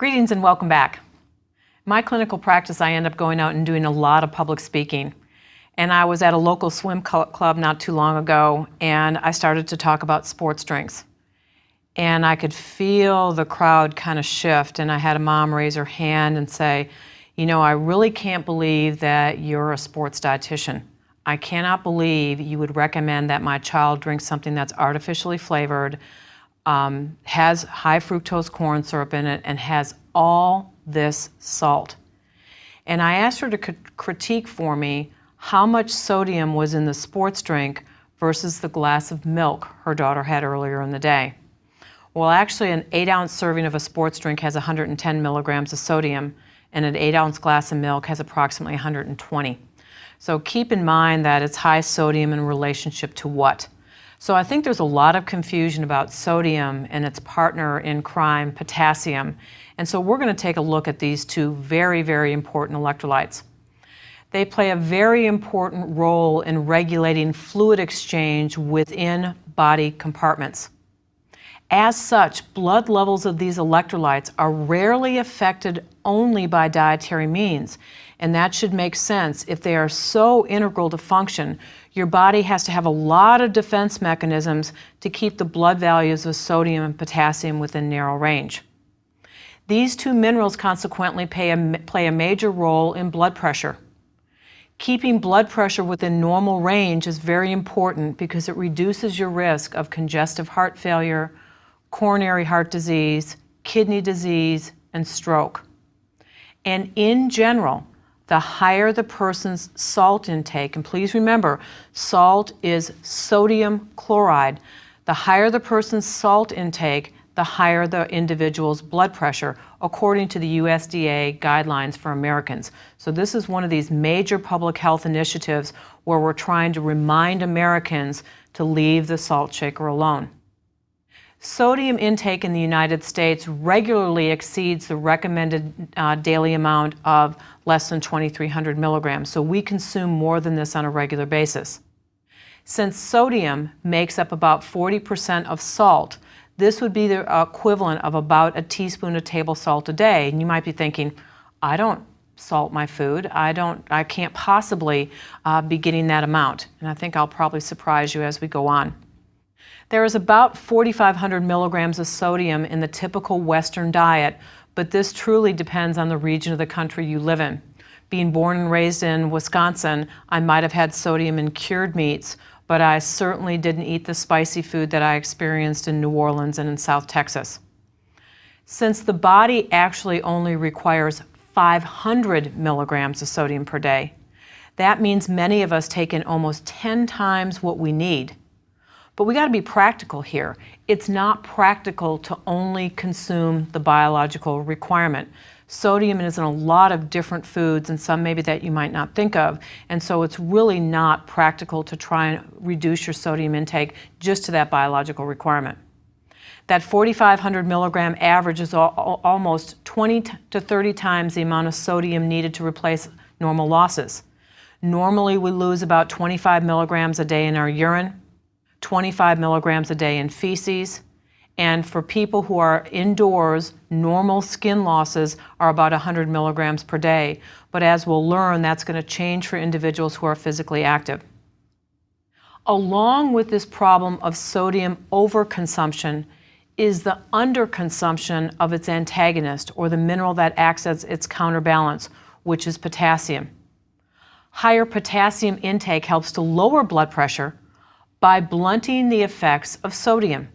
Greetings and welcome back. In my clinical practice, I end up going out and doing a lot of public speaking. And I was at a local swim club not too long ago, and I started to talk about sports drinks. And I could feel the crowd kind of shift, and I had a mom raise her hand and say, you know, I really can't believe that you're a sports dietitian. I cannot believe you would recommend that my child drink something that's artificially flavored, has high fructose corn syrup in it, and has all this salt. And I asked her to critique for me how much sodium was in the sports drink versus the glass of milk her daughter had earlier in the day. Well, actually, an 8-ounce serving of a sports drink has 110 milligrams of sodium, and an 8-ounce glass of milk has approximately 120. So keep in mind that it's high sodium in relationship to what? So I think there's a lot of confusion about sodium and its partner in crime, potassium. And so we're going to take a look at these two very, very important electrolytes. They play a very important role in regulating fluid exchange within body compartments. As such, blood levels of these electrolytes are rarely affected only by dietary means, and that should make sense. If they are so integral to function, your body has to have a lot of defense mechanisms to keep the blood values of sodium and potassium within narrow range. These two minerals consequently play a major role in blood pressure. Keeping blood pressure within normal range is very important because it reduces your risk of congestive heart failure, coronary heart disease, kidney disease, and stroke. And in general, the higher the person's salt intake, and please remember, salt is sodium chloride. The higher the person's salt intake, the higher the individual's blood pressure, according to the USDA guidelines for Americans. So this is one of these major public health initiatives where we're trying to remind Americans to leave the salt shaker alone. Sodium intake in the United States regularly exceeds the recommended daily amount of less than 2,300 milligrams, so we consume more than this on a regular basis. Since sodium makes up about 40% of salt, this would be the equivalent of about a teaspoon of table salt a day. And you might be thinking, I don't salt my food. I can't possibly be getting that amount. And I think I'll probably surprise you as we go on. There is about 4,500 milligrams of sodium in the typical Western diet, but this truly depends on the region of the country you live in. Being born and raised in Wisconsin, I might have had sodium in cured meats, but I certainly didn't eat the spicy food that I experienced in New Orleans and in South Texas. Since the body actually only requires 500 milligrams of sodium per day, that means many of us take in almost 10 times what we need. But we got to be practical here. It's not practical to only consume the biological requirement. Sodium is in a lot of different foods, and some maybe that you might not think of, and so it's really not practical to try and reduce your sodium intake just to that biological requirement. That 4,500 milligram average is almost 20 to 30 times the amount of sodium needed to replace normal losses. Normally we lose about 25 milligrams a day in our urine, 25 milligrams a day in feces, and for people who are indoors, normal skin losses are about 100 milligrams per day. But as we'll learn, that's going to change for individuals who are physically active. Along with this problem of sodium overconsumption is the underconsumption of its antagonist, or the mineral that acts as its counterbalance, which is potassium. Higher potassium intake helps to lower blood pressure by blunting the effects of sodium.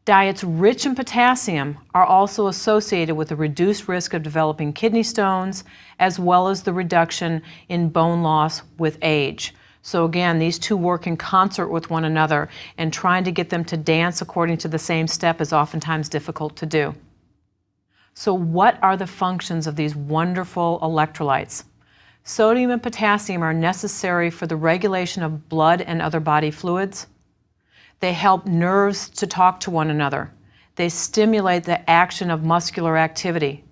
Diets rich in potassium are also associated with a reduced risk of developing kidney stones, as well as the reduction in bone loss with age. So again, these two work in concert with one another, and trying to get them to dance according to the same step is oftentimes difficult to do. So what are the functions of these wonderful electrolytes? Sodium and potassium are necessary for the regulation of blood and other body fluids. They help nerves to talk to one another. They stimulate the action of muscular activity,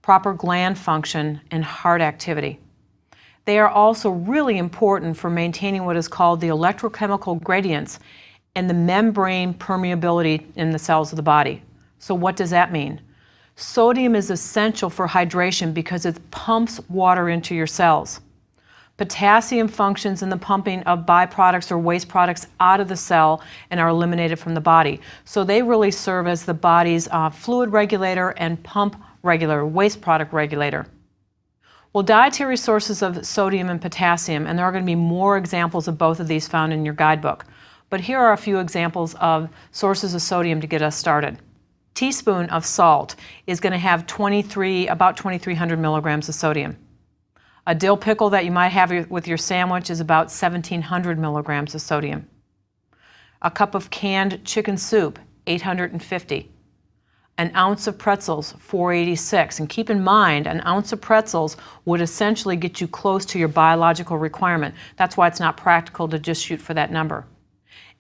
proper gland function, and heart activity. They are also really important for maintaining what is called the electrochemical gradients and the membrane permeability in the cells of the body. So what does that mean? Sodium is essential for hydration because it pumps water into your cells. Potassium functions in the pumping of byproducts or waste products out of the cell and are eliminated from the body. So they really serve as the body's fluid regulator and pump regulator, waste product regulator. Well, dietary sources of sodium and potassium, and there are going to be more examples of both of these found in your guidebook. But here are a few examples of sources of sodium to get us started. Teaspoon of salt is going to have about 2,300 milligrams of sodium. A dill pickle that you might have with your sandwich is about 1,700 milligrams of sodium. A cup of canned chicken soup, 850. An ounce of pretzels, 486. And keep in mind, an ounce of pretzels would essentially get you close to your biological requirement. That's why it's not practical to just shoot for that number.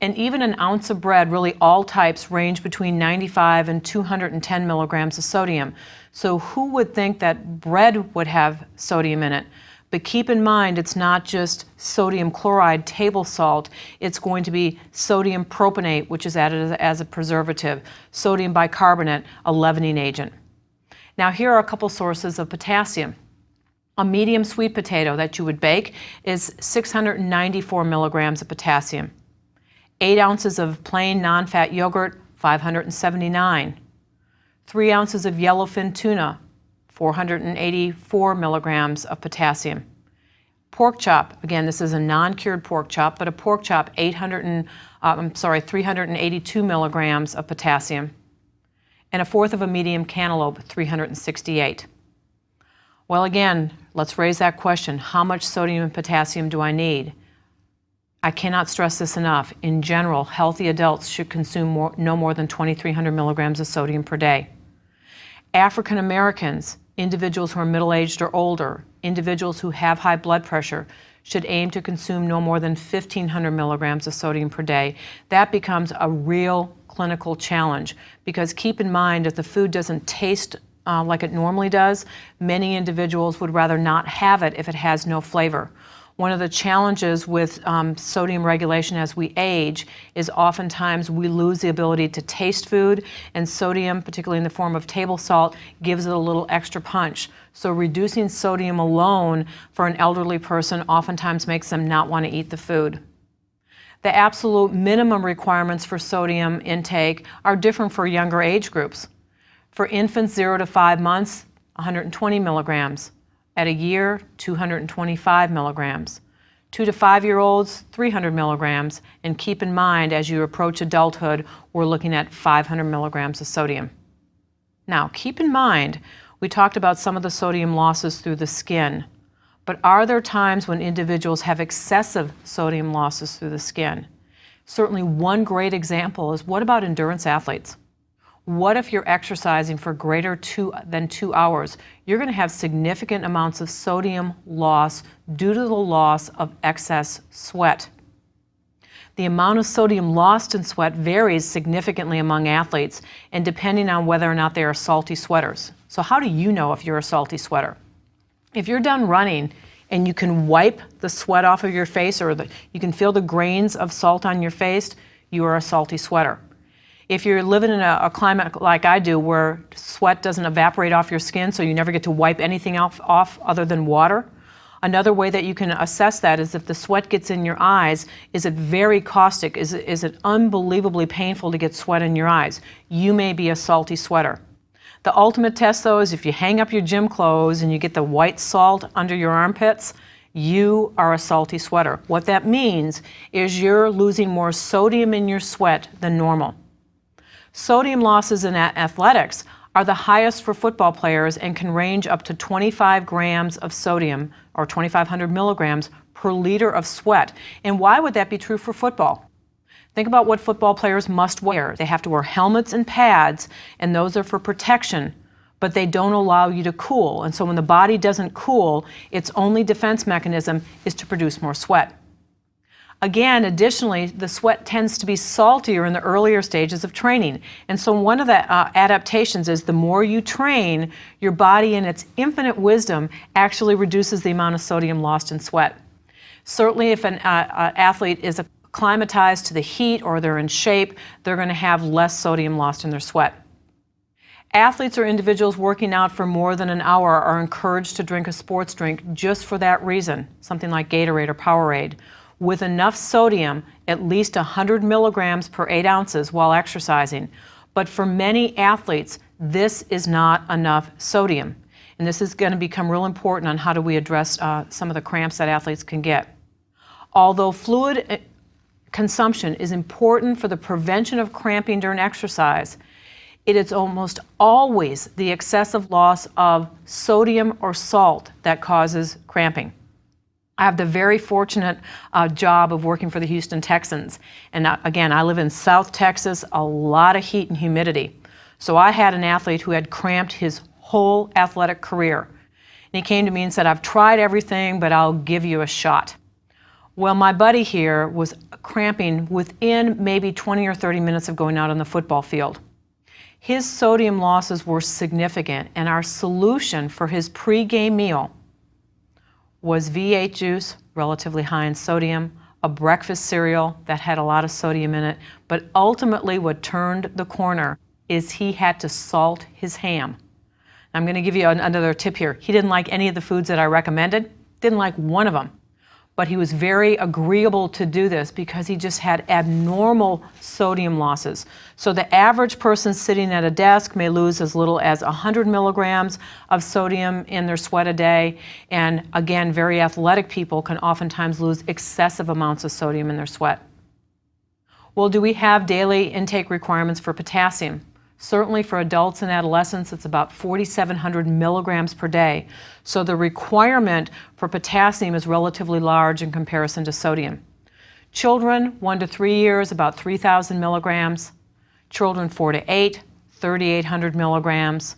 And even an ounce of bread, really all types, range between 95 and 210 milligrams of sodium. So who would think that bread would have sodium in it? But keep in mind, it's not just sodium chloride, table salt. It's going to be sodium propionate, which is added as a preservative, sodium bicarbonate, a leavening agent. Now here are a couple sources of potassium. A medium sweet potato that you would bake is 694 milligrams of potassium. 8 ounces of plain non-fat yogurt, 579. 3 ounces of yellowfin tuna, 484 milligrams of potassium. Pork chop, again, this is a non-cured pork chop, but a pork chop, 382 milligrams of potassium. And a fourth of a medium cantaloupe, 368. Well, again, let's raise that question. How much sodium and potassium do I need? I cannot stress this enough. In general, healthy adults should consume no more than 2,300 milligrams of sodium per day. African Americans, individuals who are middle-aged or older, individuals who have high blood pressure, should aim to consume no more than 1,500 milligrams of sodium per day. That becomes a real clinical challenge because keep in mind, if the food doesn't taste like it normally does, many individuals would rather not have it if it has no flavor. One of the challenges with sodium regulation as we age is oftentimes we lose the ability to taste food, and sodium, particularly in the form of table salt, gives it a little extra punch. So reducing sodium alone for an elderly person oftentimes makes them not want to eat the food. The absolute minimum requirements for sodium intake are different for younger age groups. For infants 0 to 5 months, 120 milligrams. At a year, 225 milligrams. 2 to 5-year-olds, 300 milligrams. And keep in mind, as you approach adulthood, we're looking at 500 milligrams of sodium. Now, keep in mind, we talked about some of the sodium losses through the skin. But are there times when individuals have excessive sodium losses through the skin? Certainly one great example is, what about endurance athletes? What if you're exercising for greater than 2 hours? You're going to have significant amounts of sodium loss due to the loss of excess sweat. The amount of sodium lost in sweat varies significantly among athletes and depending on whether or not they are salty sweaters. So how do you know if you're a salty sweater? If you're done running and you can wipe the sweat off of your face or you can feel the grains of salt on your face, you are a salty sweater. If you're living in a climate like I do where sweat doesn't evaporate off your skin so you never get to wipe anything off other than water, another way that you can assess that is if the sweat gets in your eyes, is it very caustic? Is it unbelievably painful to get sweat in your eyes? You may be a salty sweater. The ultimate test though is if you hang up your gym clothes and you get the white salt under your armpits, you are a salty sweater. What that means is you're losing more sodium in your sweat than normal. Sodium losses in athletics are the highest for football players and can range up to 25 grams of sodium or 2,500 milligrams per liter of sweat. And why would that be true for football? Think about what football players must wear. They have to wear helmets and pads, and those are for protection, but they don't allow you to cool. And so when the body doesn't cool, its only defense mechanism is to produce more sweat. Again, additionally, the sweat tends to be saltier in the earlier stages of training. And so one of the adaptations is the more you train, your body in its infinite wisdom actually reduces the amount of sodium lost in sweat. Certainly if an athlete is acclimatized to the heat or they're in shape, they're going to have less sodium lost in their sweat. Athletes or individuals working out for more than an hour are encouraged to drink a sports drink just for that reason, something like Gatorade or Powerade, with enough sodium, at least 100 milligrams per 8 ounces while exercising. But for many athletes, this is not enough sodium. And this is going to become real important on how do we address some of the cramps that athletes can get. Although fluid consumption is important for the prevention of cramping during exercise, it is almost always the excessive loss of sodium or salt that causes cramping. I have the very fortunate job of working for the Houston Texans. And again, I live in South Texas, a lot of heat and humidity. So I had an athlete who had cramped his whole athletic career. And he came to me and said, "I've tried everything, but I'll give you a shot." Well, my buddy here was cramping within maybe 20 or 30 minutes of going out on the football field. His sodium losses were significant, and our solution for his pre-game meal was V8 juice, relatively high in sodium, a breakfast cereal that had a lot of sodium in it, but ultimately what turned the corner is he had to salt his ham. I'm going to give you another tip here. He didn't like any of the foods that I recommended, didn't like one of them. But he was very agreeable to do this because he just had abnormal sodium losses. So the average person sitting at a desk may lose as little as 100 milligrams of sodium in their sweat a day. And again, very athletic people can oftentimes lose excessive amounts of sodium in their sweat. Well, do we have daily intake requirements for potassium? Certainly for adults and adolescents, it's about 4,700 milligrams per day. So the requirement for potassium is relatively large in comparison to sodium. Children 1 to 3 years, about 3,000 milligrams. Children 4 to 8, 3,800 milligrams.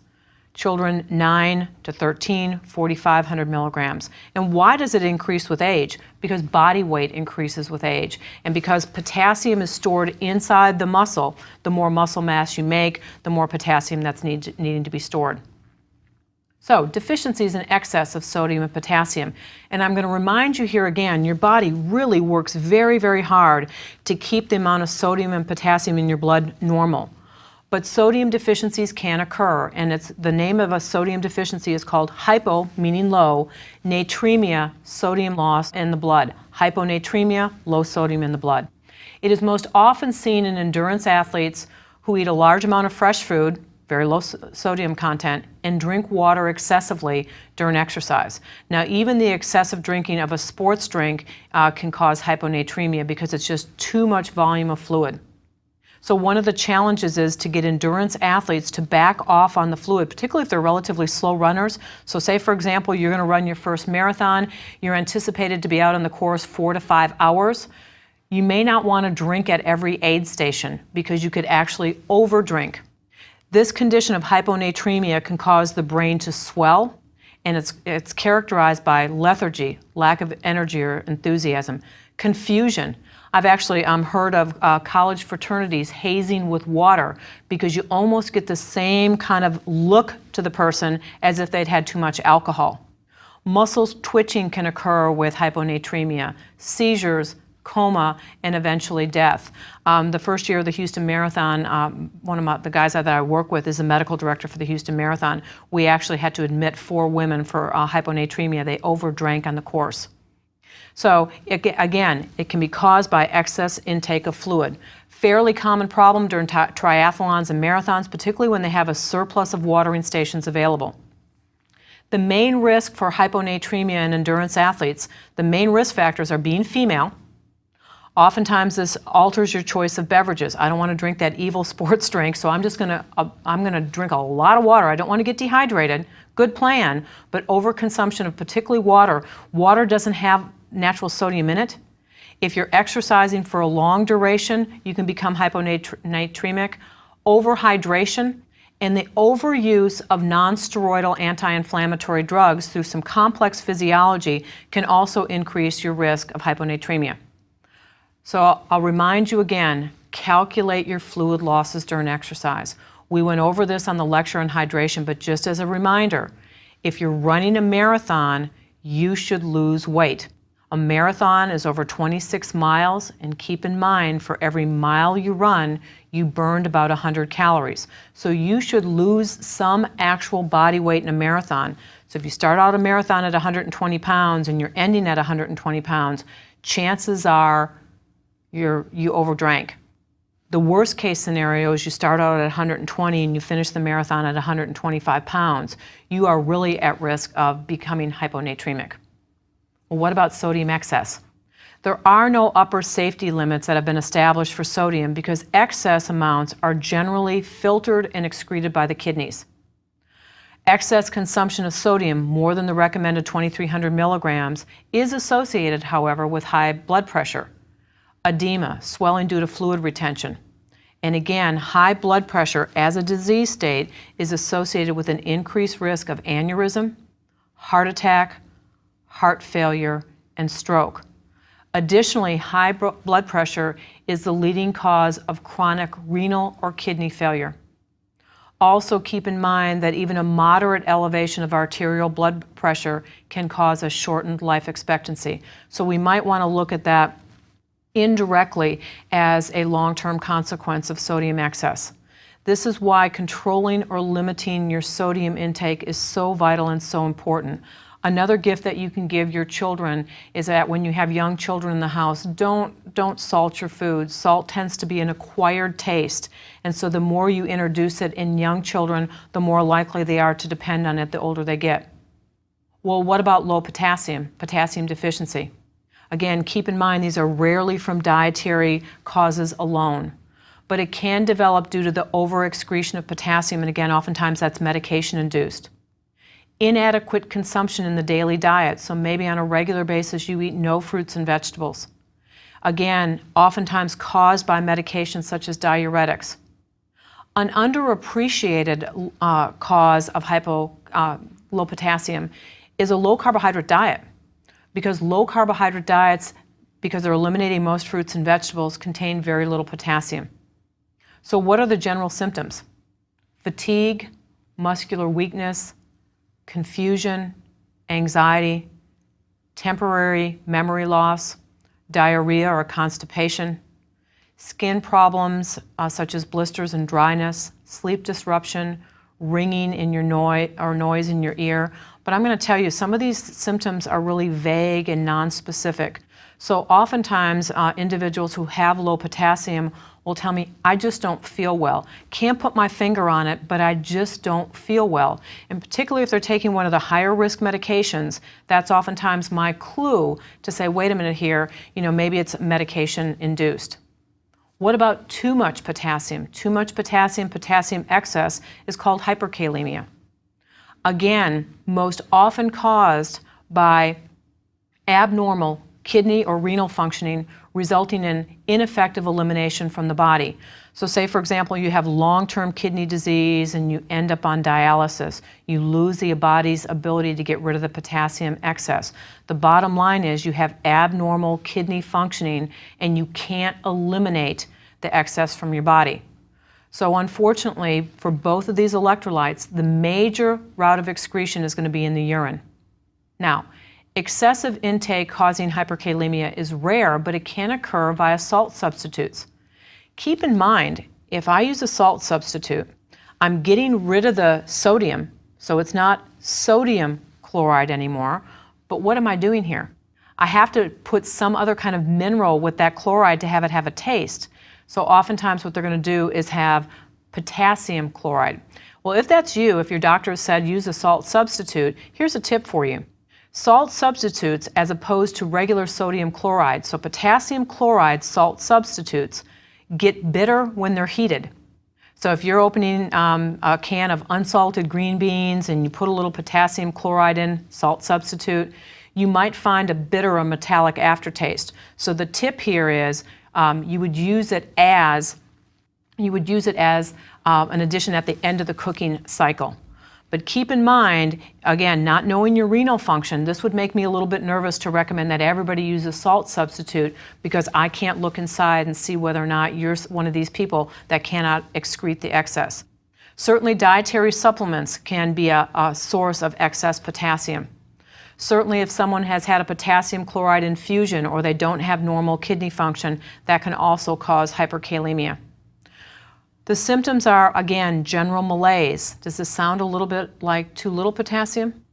Children 9 to 13, 4,500 milligrams. And why does it increase with age? Because body weight increases with age. And because potassium is stored inside the muscle, the more muscle mass you make, the more potassium that's needing to be stored. So, deficiencies in excess of sodium and potassium. And I'm going to remind you here again, your body really works very, very hard to keep the amount of sodium and potassium in your blood normal. But sodium deficiencies can occur, and the name of a sodium deficiency is called hypo, meaning low, natremia, sodium loss in the blood. Hyponatremia, low sodium in the blood. It is most often seen in endurance athletes who eat a large amount of fresh food, very low sodium content, and drink water excessively during exercise. Now, even the excessive drinking of a sports drink can cause hyponatremia because it's just too much volume of fluid. So one of the challenges is to get endurance athletes to back off on the fluid, particularly if they're relatively slow runners. So say, for example, you're going to run your first marathon. You're anticipated to be out on the course 4 to 5 hours. You may not want to drink at every aid station because you could actually overdrink. This condition of hyponatremia can cause the brain to swell, and it's characterized by lethargy, lack of energy or enthusiasm, confusion. I've actually heard of college fraternities hazing with water because you almost get the same kind of look to the person as if they'd had too much alcohol. Muscles twitching can occur with hyponatremia, seizures, coma, and eventually death. The first year of the Houston Marathon, one of the guys that I work with is the medical director for the Houston Marathon. We actually had to admit 4 women for hyponatremia. They overdrank on the course. So again, it can be caused by excess intake of fluid. Fairly common problem during triathlons and marathons, particularly when they have a surplus of watering stations available. The main risk for hyponatremia in endurance athletes, the main risk factors are being female. Oftentimes this alters your choice of beverages. I don't want to drink that evil sports drink, so I'm going to drink a lot of water. I don't want to get dehydrated. Good plan, but overconsumption of particularly water. Water doesn't have natural sodium in it. If you're exercising for a long duration, you can become hyponatremic. Overhydration and the overuse of non-steroidal anti-inflammatory drugs through some complex physiology can also increase your risk of hyponatremia. So I'll remind you again, calculate your fluid losses during exercise. We went over this on the lecture on hydration, but just as a reminder, if you're running a marathon, you should lose weight. A marathon is over 26 miles, and keep in mind, for every mile you run, you burned about 100 calories. So you should lose some actual body weight in a marathon. So if you start out a marathon at 120 pounds and you're ending at 120 pounds, chances are you overdrank. The worst case scenario is you start out at 120 and you finish the marathon at 125 pounds. You are really at risk of becoming hyponatremic. Well, what about sodium excess? There are no upper safety limits that have been established for sodium because excess amounts are generally filtered and excreted by the kidneys. Excess consumption of sodium, more than the recommended 2,300 milligrams, is associated, however, with high blood pressure, edema, swelling due to fluid retention. And again, high blood pressure as a disease state is associated with an increased risk of aneurysm, heart attack, heart failure, and stroke. Additionally, high blood pressure is the leading cause of chronic renal or kidney failure. Also keep in mind that even a moderate elevation of arterial blood pressure can cause a shortened life expectancy. So we might want to look at that indirectly as a long-term consequence of sodium excess. This is why controlling or limiting your sodium intake is so vital and so important. Another gift that you can give your children is that when you have young children in the house, don't salt your food. Salt tends to be an acquired taste, and so the more you introduce it in young children, the more likely they are to depend on it the older they get. Well, what about low potassium deficiency? Again, keep in mind these are rarely from dietary causes alone, but it can develop due to the overexcretion of potassium, and again, oftentimes that's medication-induced. Inadequate consumption in the daily diet, so maybe on a regular basis you eat no fruits and vegetables. Again, oftentimes caused by medications such as diuretics. An underappreciated cause of low potassium is a low carbohydrate diet, because low carbohydrate diets, because they're eliminating most fruits and vegetables, contain very little potassium. So what are the general symptoms? Fatigue, muscular weakness, confusion, anxiety, temporary memory loss, diarrhea or constipation, skin problems such as blisters and dryness, sleep disruption, ringing in your noise in your ear. But I'm going to tell you, some of these symptoms are really vague and nonspecific. So oftentimes individuals who have low potassium will tell me, I just don't feel well. Can't put my finger on it, but I just don't feel well. And particularly if they're taking one of the higher risk medications, that's oftentimes my clue to say, wait a minute here, maybe it's medication induced. What about too much potassium? Too much potassium excess is called hyperkalemia. Again, most often caused by abnormal kidney or renal functioning, resulting in ineffective elimination from the body. So say, for example, you have long-term kidney disease and you end up on dialysis. You lose the body's ability to get rid of the potassium excess. The bottom line is you have abnormal kidney functioning and you can't eliminate the excess from your body. So unfortunately, for both of these electrolytes, the major route of excretion is going to be in the urine. Now, excessive intake causing hyperkalemia is rare, but it can occur via salt substitutes. Keep in mind, if I use a salt substitute, I'm getting rid of the sodium, so it's not sodium chloride anymore, but what am I doing here? I have to put some other kind of mineral with that chloride to have it have a taste. So oftentimes what they're going to do is have potassium chloride. Well, if that's you, if your doctor has said use a salt substitute, here's a tip for you. Salt substitutes, as opposed to regular sodium chloride, so potassium chloride salt substitutes, get bitter when they're heated. So if you're opening a can of unsalted green beans and you put a little potassium chloride in, salt substitute, you might find a bitter or metallic aftertaste. So the tip here is you would use it as an addition at the end of the cooking cycle. But keep in mind, again, not knowing your renal function, this would make me a little bit nervous to recommend that everybody use a salt substitute, because I can't look inside and see whether or not you're one of these people that cannot excrete the excess. Certainly dietary supplements can be a source of excess potassium. Certainly if someone has had a potassium chloride infusion or they don't have normal kidney function, that can also cause hyperkalemia. The symptoms are, again, general malaise. Does this sound a little bit like too little potassium?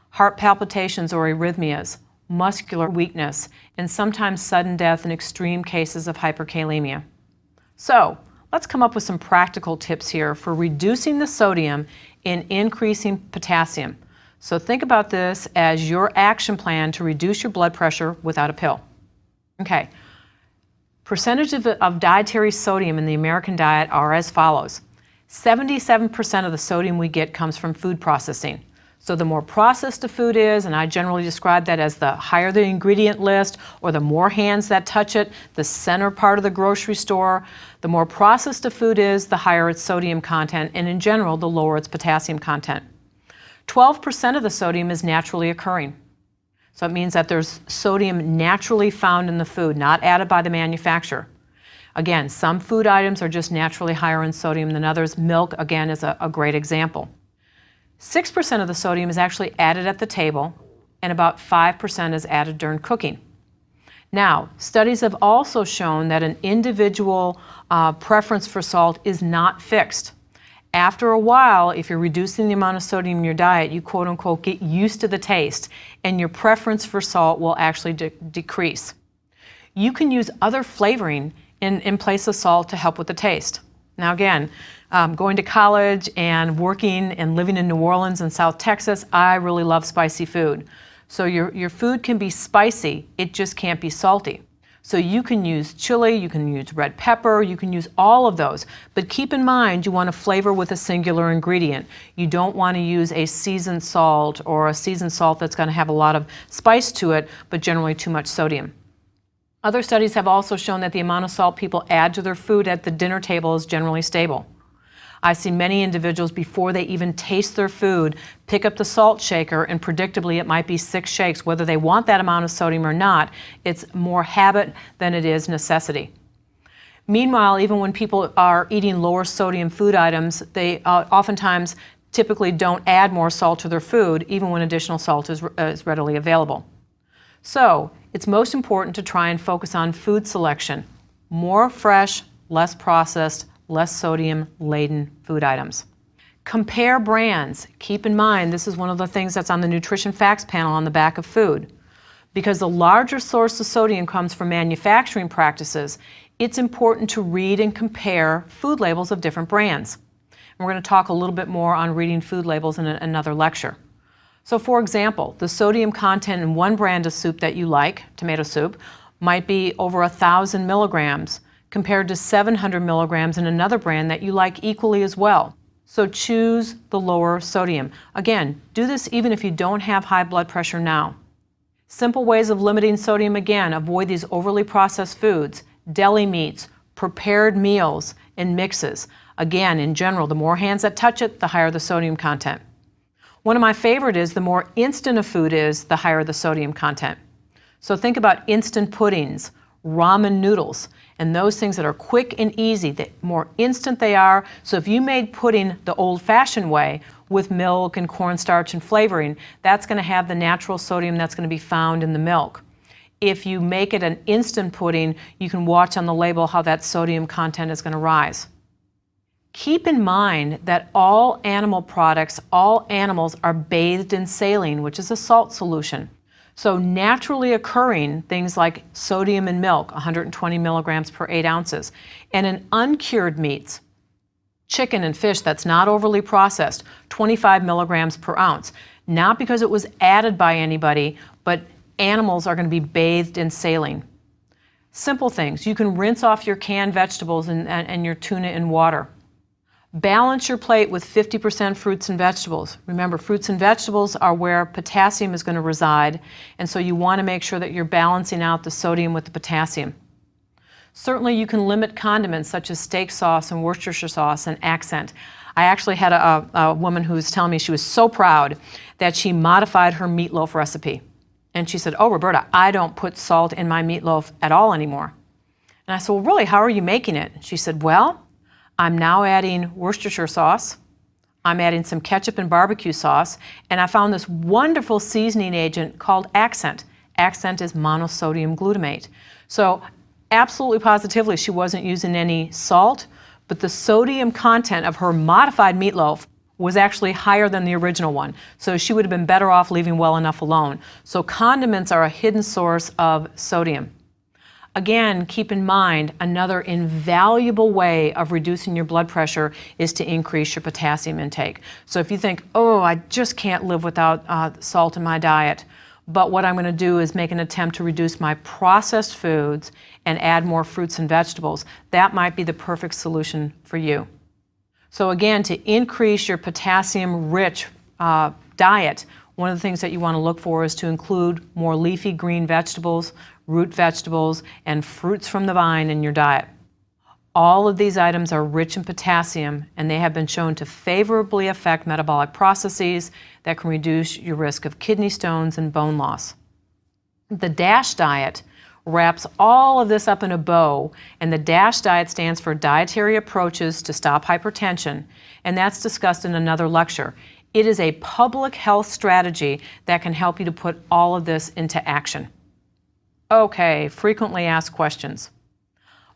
Heart palpitations or arrhythmias, muscular weakness, and sometimes sudden death in extreme cases of hyperkalemia. So, let's come up with some practical tips here for reducing the sodium and increasing potassium. So think about this as your action plan to reduce your blood pressure without a pill. Okay. Percentage of dietary sodium in the American diet are as follows. 77% of the sodium we get comes from food processing. So the more processed a food is, and I generally describe that as the higher the ingredient list or the more hands that touch it, the center part of the grocery store, the more processed a food is, the higher its sodium content, and in general, the lower its potassium content. 12% of the sodium is naturally occurring. So it means that there's sodium naturally found in the food, not added by the manufacturer. Again, some food items are just naturally higher in sodium than others. Milk, again, is a great example. 6% of the sodium is actually added at the table, and about 5% is added during cooking. Now, studies have also shown that an individual preference for salt is not fixed. After a while, if you're reducing the amount of sodium in your diet, you quote-unquote get used to the taste, and your preference for salt will actually decrease. You can use other flavoring in place of salt to help with the taste. Now again, going to college and working and living in New Orleans and South Texas, I really love spicy food. So your food can be spicy, it just can't be salty. So you can use chili, you can use red pepper, you can use all of those. But keep in mind, you want to flavor with a singular ingredient. You don't want to use a seasoned salt or a seasoned salt that's going to have a lot of spice to it, but generally too much sodium. Other studies have also shown that the amount of salt people add to their food at the dinner table is generally stable. I see many individuals, before they even taste their food, pick up the salt shaker, and predictably it might be 6 shakes. Whether they want that amount of sodium or not, it's more habit than it is necessity. Meanwhile, even when people are eating lower sodium food items, they oftentimes typically don't add more salt to their food, even when additional salt is readily available. So, it's most important to try and focus on food selection. More fresh, less processed, less sodium-laden food items. Compare brands. Keep in mind, this is one of the things that's on the nutrition facts panel on the back of food. Because the larger source of sodium comes from manufacturing practices, it's important to read and compare food labels of different brands. And we're going to talk a little bit more on reading food labels in another lecture. So for example, the sodium content in one brand of soup that you like, tomato soup, might be over 1,000 milligrams, compared to 700 milligrams in another brand that you like equally as well. So choose the lower sodium. Again, do this even if you don't have high blood pressure now. Simple ways of limiting sodium, again, avoid these overly processed foods, deli meats, prepared meals, and mixes. Again, in general, the more hands that touch it, the higher the sodium content. One of my favorite is the more instant a food is, the higher the sodium content. So think about instant puddings, ramen noodles, and those things that are quick and easy. The more instant they are. So if you made pudding the old-fashioned way with milk and cornstarch and flavoring, that's going to have the natural sodium that's going to be found in the milk. If you make it an instant pudding, you can watch on the label how that sodium content is going to rise. Keep in mind that all animal products, all animals are bathed in saline, which is a salt solution. So naturally occurring things like sodium in milk, 120 milligrams per 8 ounces, and in uncured meats, chicken and fish that's not overly processed, 25 milligrams per ounce. Not because it was added by anybody, but animals are going to be bathed in saline. Simple things. You can rinse off your canned vegetables and your tuna in water. Balance your plate with 50% fruits and vegetables. Remember, fruits and vegetables are where potassium is going to reside, and so you want to make sure that you're balancing out the sodium with the potassium. Certainly you can limit condiments such as steak sauce and Worcestershire sauce and accent. I actually had a woman who was telling me she was so proud that she modified her meatloaf recipe. And she said, "Oh, Roberta, I don't put salt in my meatloaf at all anymore." And I said, "Well, really, how are you making it?" She said, "Well, I'm now adding Worcestershire sauce, I'm adding some ketchup and barbecue sauce, and I found this wonderful seasoning agent called Accent. Accent is monosodium glutamate. So absolutely positively she wasn't using any salt, but the sodium content of her modified meatloaf was actually higher than the original one. So she would have been better off leaving well enough alone. So condiments are a hidden source of sodium. Again, keep in mind, another invaluable way of reducing your blood pressure is to increase your potassium intake. So if you think, oh, I just can't live without salt in my diet, but what I'm going to do is make an attempt to reduce my processed foods and add more fruits and vegetables, that might be the perfect solution for you. So again, to increase your potassium-rich diet, one of the things that you want to look for is to include more leafy green vegetables, root vegetables, and fruits from the vine in your diet. All of these items are rich in potassium, and they have been shown to favorably affect metabolic processes that can reduce your risk of kidney stones and bone loss. The DASH diet wraps all of this up in a bow, and the DASH diet stands for Dietary Approaches to Stop Hypertension, and that's discussed in another lecture. It is a public health strategy that can help you to put all of this into action. Okay, frequently asked questions.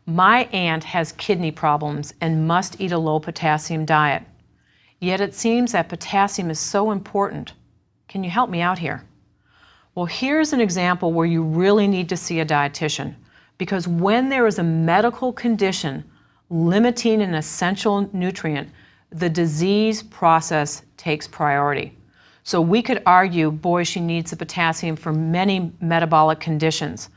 My aunt has kidney problems and must eat a low potassium diet. Yet it seems that potassium is so important. Can you help me out here? Well, here's an example where you really need to see a dietitian, because when there is a medical condition limiting an essential nutrient, the disease process takes priority. So we could argue, boy, she needs the potassium for many metabolic conditions.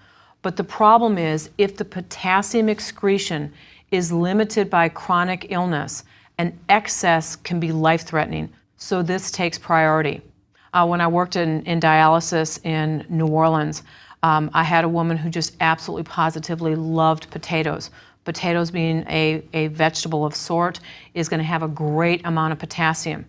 But the problem is, if the potassium excretion is limited by chronic illness, an excess can be life-threatening. So this takes priority. When I worked in dialysis in New Orleans, I had a woman who just absolutely positively loved potatoes. Potatoes, being a vegetable of sort, is going to have a great amount of potassium.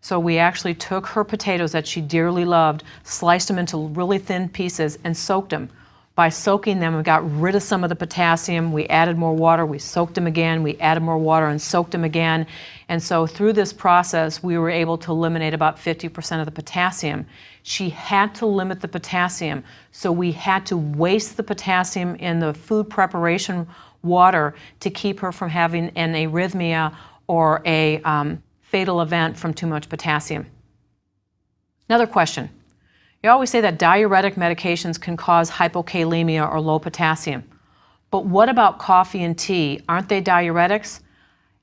So we actually took her potatoes that she dearly loved, sliced them into really thin pieces, and soaked them. By soaking them, we got rid of some of the potassium. We added more water. We soaked them again. We added more water and soaked them again. And so through this process, we were able to eliminate about 50% of the potassium. She had to limit the potassium, so we had to waste the potassium in the food preparation water to keep her from having an arrhythmia or a fatal event from too much potassium. Another question. You always say that diuretic medications can cause hypokalemia or low potassium. But what about coffee and tea? Aren't they diuretics?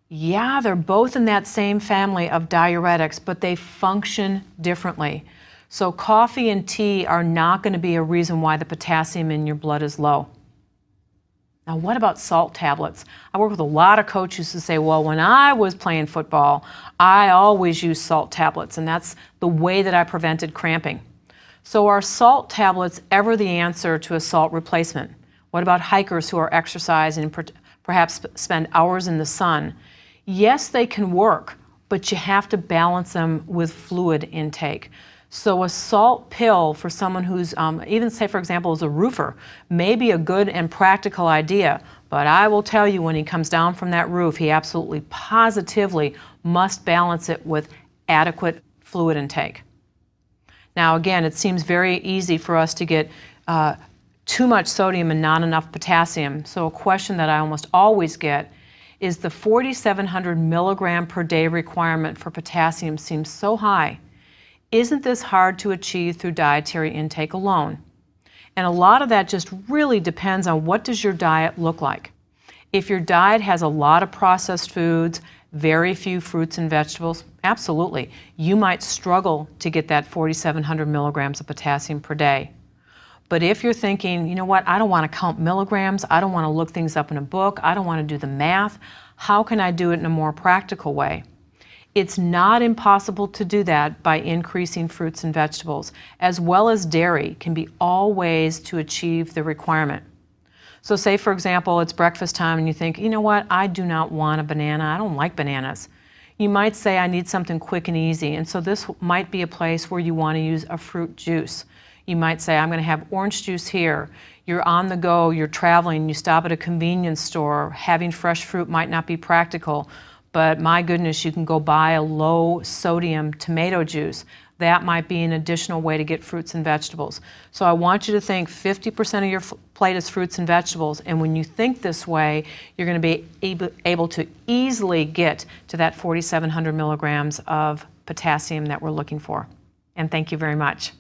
Yeah, they're both in that same family of diuretics, but they function differently. So coffee and tea are not going to be a reason why the potassium in your blood is low. Now, what about salt tablets? I work with a lot of coaches who say, well, when I was playing football, I always used salt tablets, and that's the way that I prevented cramping. So are salt tablets ever the answer to a salt replacement? What about hikers who are exercising and perhaps spend hours in the sun? Yes, they can work, but you have to balance them with fluid intake. So a salt pill for someone who's, even say for example, is a roofer, may be a good and practical idea, but I will tell you when he comes down from that roof, he absolutely positively must balance it with adequate fluid intake. Now again, it seems very easy for us to get too much sodium and not enough potassium. So a question that I almost always get is the 4,700 milligram per day requirement for potassium seems so high. Isn't this hard to achieve through dietary intake alone? And a lot of that just really depends on what does your diet look like. If your diet has a lot of processed foods, very few fruits and vegetables, absolutely. You might struggle to get that 4,700 milligrams of potassium per day. But if you're thinking, you know what, I don't want to count milligrams, I don't want to look things up in a book, I don't want to do the math, how can I do it in a more practical way? It's not impossible to do that by increasing fruits and vegetables, as well as dairy can be all ways to achieve the requirement. So say, for example, it's breakfast time and you think, you know what, I do not want a banana, I don't like bananas. You might say, I need something quick and easy, and so this might be a place where you want to use a fruit juice. You might say, I'm going to have orange juice here. You're on the go, you're traveling, you stop at a convenience store, having fresh fruit might not be practical, but my goodness, you can go buy a low sodium tomato juice. That might be an additional way to get fruits and vegetables. So I want you to think 50% of your plate is fruits and vegetables, and when you think this way, you're going to be able to easily get to that 4,700 milligrams of potassium that we're looking for. And thank you very much.